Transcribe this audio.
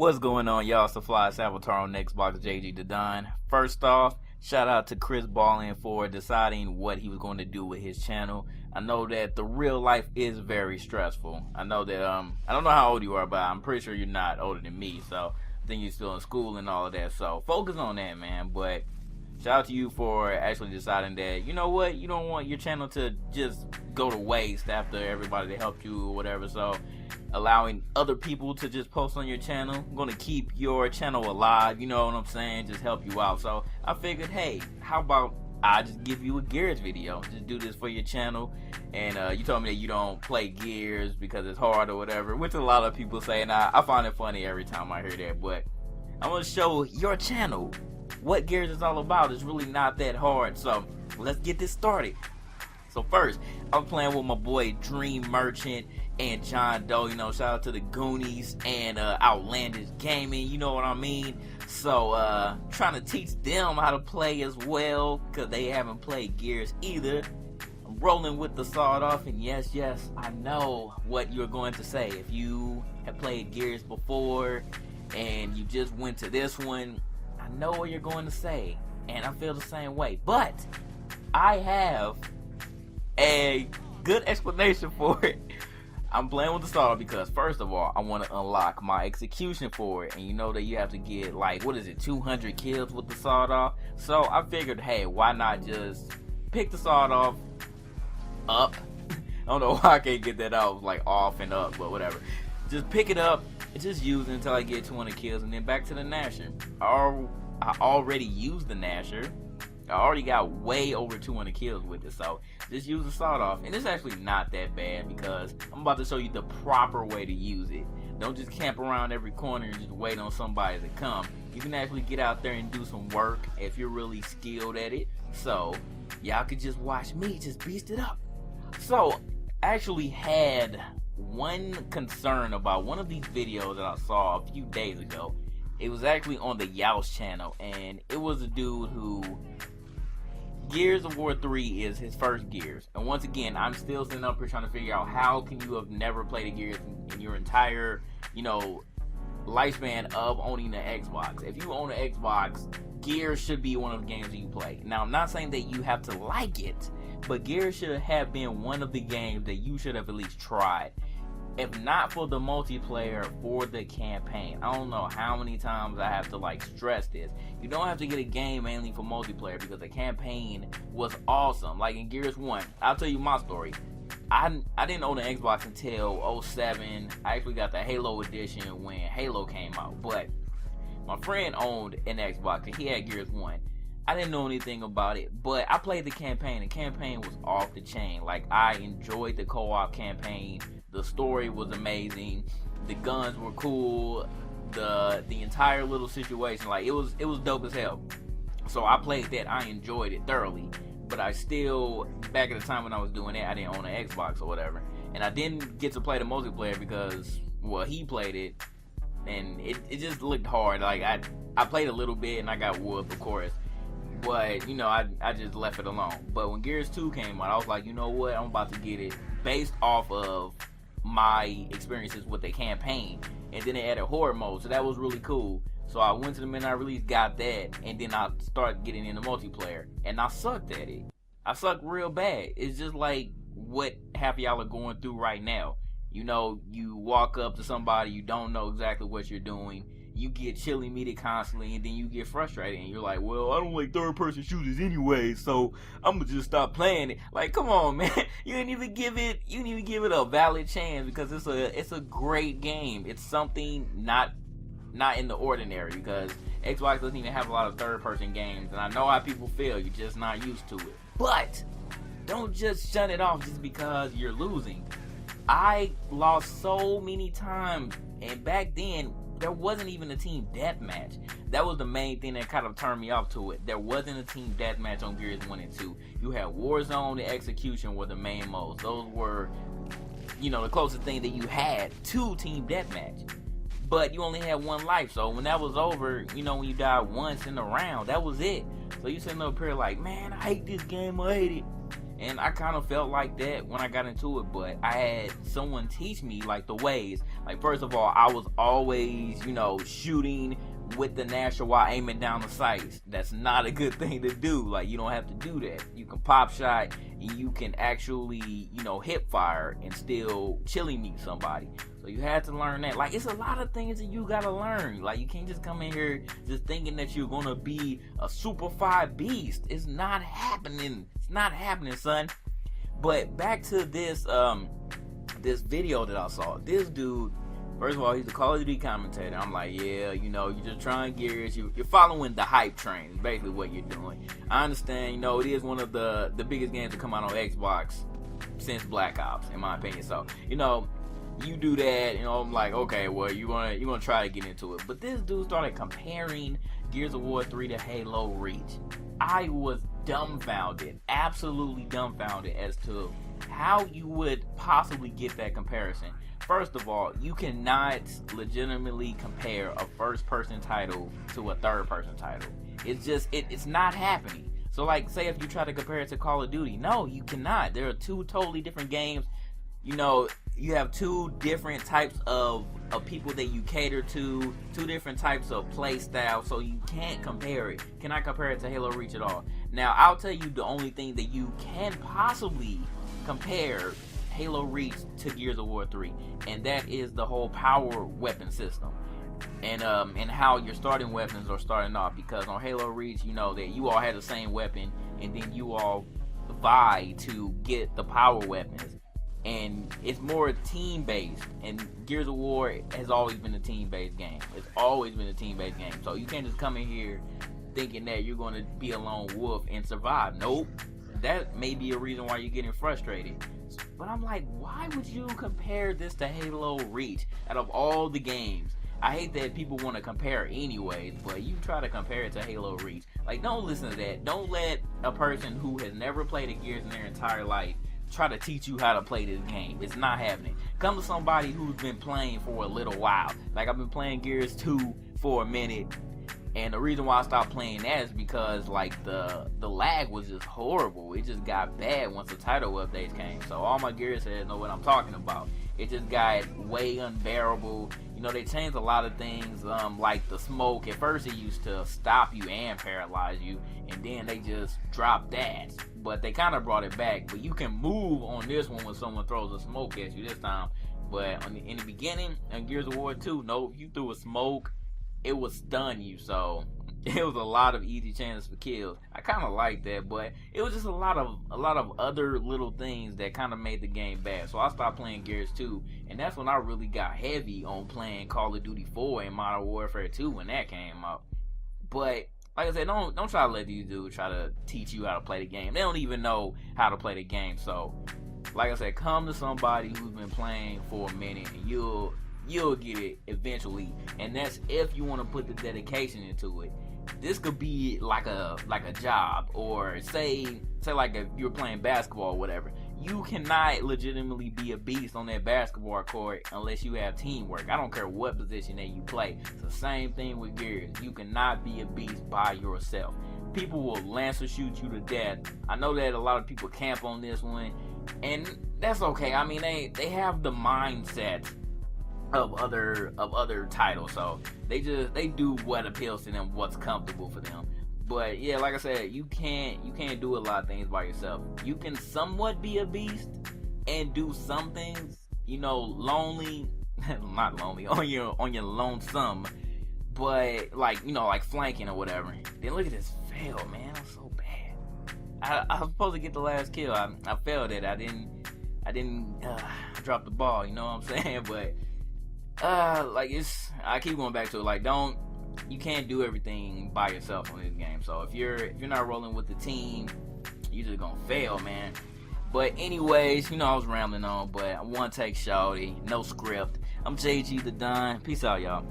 What's going on, y'all? It's the Fly Saboteur on Xbox, JG the Don. First off, shout out to Chris Ballin for deciding what he was going to do with his channel. I know that the real life is very stressful. I know that I don't know how old you are, but I'm pretty sure you're not older than me. So I think you're still in school and all of that. So focus on that, man. But shout out to you for actually deciding that, you know what, you don't want your channel to just go to waste after everybody that helped you or whatever. So allowing other people to just post on your channel, going to keep your channel alive, you know what I'm saying, just help you out. So I figured, hey, how about I just give you a Gears video, just do this for your channel. And you told me that you don't play Gears because it's hard or whatever, which a lot of people say, and I find it funny every time I hear that. But I'm going to show your channel what Gears is all about. It's really not that hard, so let's get this started. So first, I'm playing with my boy Dream Merchant and John Doe. You know, shout out to the Goonies and Outlandish Gaming, you know what I mean? So trying to teach them how to play as well, because they haven't played Gears either. I'm rolling with the sawed off, and yes, I know what you're going to say. If you have played Gears before and you just went to this one, I know what you're going to say, and I feel the same way. But I have a good explanation for it. I'm playing with the sawed-off because, first of all, I want to unlock my execution for it, and you know that you have to get, like, what is it, 200 kills with the sawed-off. So I figured, hey, why not just pick the sawed-off up? I don't know why I can't get that out, like, off and up, but whatever. Just pick it up and just use it until I get 200 kills, and then back to the Gnasher. I already used the Gnasher. I already got way over 200 kills with it, so just use the sawed-off. And it's actually not that bad because I'm about to show you the proper way to use it. Don't just camp around every corner and just wait on somebody to come. You can actually get out there and do some work if you're really skilled at it. So y'all could just watch me just beast it up. So I actually had one concern about one of these videos that I saw a few days ago. It was actually on the Yaos channel, and it was a dude who, Gears of War 3 is his first Gears. And once again, I'm still sitting up here trying to figure out how can you have never played a Gears in your entire, you know, lifespan of owning an Xbox. If you own an Xbox, Gears should be one of the games that you play. Now, I'm not saying that you have to like it, but Gears should have been one of the games that you should have at least tried. If not for the multiplayer, for the campaign. I don't know how many times I have to like stress this. You don't have to get a game mainly for multiplayer, because the campaign was awesome. Like in Gears 1, I'll tell you my story. I didn't own an Xbox until 07. I actually got the Halo edition when Halo came out. But my friend owned an Xbox and he had Gears 1. I didn't know anything about it, but I played the campaign. The campaign was off the chain. Like, I enjoyed the co-op campaign. The story was amazing. The guns were cool. The entire little situation, like, it was dope as hell. So I played that. I enjoyed it thoroughly. But I still, back at the time when I was doing that, I didn't own an Xbox or whatever. And I didn't get to play the multiplayer because, well, he played it, and it just looked hard. Like, I played a little bit and I got whooped, of course. But, you know, I just left it alone. But when Gears 2 came out, I was like, you know what? I'm about to get it based off of my experiences with the campaign. And then they added horde mode, so that was really cool. So I went to the midnight release, got that, and then I started getting into multiplayer. And I sucked at it. I sucked real bad. It's just like what half of y'all are going through right now. You know, you walk up to somebody, you don't know exactly what you're doing. You get chilly meated constantly, and then you get frustrated, and you're like, well, I don't like third-person shooters anyway, so I'm gonna just stop playing it. Like, come on, man, you didn't even give it a valid chance, because it's a great game. It's something not in the ordinary, because Xbox doesn't even have a lot of third-person games, and I know how people feel. You're just not used to it. But don't just shut it off just because you're losing. I lost so many times, and back then there wasn't even a team deathmatch. That was the main thing that kind of turned me off to it. There wasn't a team deathmatch on Gears 1 and 2. You had Warzone and Execution were the main modes. Those were, you know, the closest thing that you had to team deathmatch. But you only had one life, so when that was over, you know, when you died once in the round, that was it. So you sitting up here like, man, I hate this game, I hate it. And I kind of felt like that when I got into it, but I had someone teach me like the ways. Like, first of all, I was always, shooting with the natural while aiming down the sights. That's not a good thing to do. Like, you don't have to do that. You can pop shot and you can actually, hip fire and still chili meet somebody. So you had to learn that. Like, it's a lot of things that you gotta learn. Like, you can't just come in here just thinking that you're gonna be a super fire beast. It's not happening. It's not happening, son. But back to this this video that I saw. This dude, first of all, he's a Call of Duty commentator. I'm like, yeah, you're just trying gears. You're following the hype train. Is basically what you're doing. I understand. It is one of the biggest games to come out on Xbox since Black Ops, in my opinion. So, you do that, I'm like, okay, well, you're gonna try to get into it. But this dude started comparing Gears of War 3 to Halo Reach. I was dumbfounded, absolutely dumbfounded as to how you would possibly get that comparison. First of all, you cannot legitimately compare a first-person title to a third-person title. It's just, it's not happening. So, like, say if you try to compare it to Call of Duty, no, you cannot. There are two totally different games. You have two different types of people that you cater to, two different types of play style, so you can't compare it. Cannot compare it to Halo Reach at all. Now, I'll tell you the only thing that you can possibly compare Halo Reach to Gears of War 3, and that is the whole power weapon system. And how your starting weapons are starting off, because on Halo Reach, that you all had the same weapon, and then you all vie to get the power weapons. And it's more team-based, and Gears of War has always been a team-based game. It's always been a team-based game. So you can't just come in here thinking that you're going to be a lone wolf and survive. Nope. That may be a reason why you're getting frustrated. But I'm like, why would you compare this to Halo Reach out of all the games? I hate that people want to compare anyways, but you try to compare it to Halo Reach. Like, don't listen to that. Don't let a person who has never played a Gears in their entire life try to teach you how to play this game. It's not happening. Come to somebody who's been playing for a little while. Like, I've been playing Gears 2 for a minute, and the reason why I stopped playing that is because, like, the lag was just horrible. It just got bad once the title updates came. So all my Gears heads know what I'm talking about. It just got way unbearable. They changed a lot of things, like the smoke. At first it used to stop you and paralyze you, and then they just dropped that. But they kind of brought it back. But you can move on this one when someone throws a smoke at you this time. But in the beginning, in Gears of War 2, no, if you threw a smoke, it would stun you. So it was a lot of easy chances for kills. I kind of liked that, but it was just a lot of other little things that kind of made the game bad. So I stopped playing Gears 2, and that's when I really got heavy on playing Call of Duty 4 and Modern Warfare 2 when that came out. But like I said, don't try to let these dudes try to teach you how to play the game. They don't even know how to play the game. So like I said, come to somebody who's been playing for a minute, and you'll get it eventually. And that's if you want to put the dedication into it. This could be like a job, or say like if you're playing basketball or whatever. You cannot legitimately be a beast on that basketball court unless you have teamwork. I don't care what position that you play. It's the same thing with Gears. You cannot be a beast by yourself. People will lancer shoot you to death. I know that a lot of people camp on this one, and that's okay. I mean, they have the mindset of other titles, so they do what appeals to them, what's comfortable for them. But yeah, like I said, you can't do a lot of things by yourself. You can somewhat be a beast and do some things, lonely, not lonely, on your lonesome, but like flanking or whatever. Then look at this fail, man. I'm so bad. I was supposed to get the last kill. I failed it. I didn't drop the ball. You know what I'm saying? But I keep going back to it. Like, you can't do everything by yourself on this game. So if you're not rolling with the team, you're just gonna fail, man. But anyways, I was rambling on, but I want to take shawty, no script. I'm JG the Don. Peace out, y'all.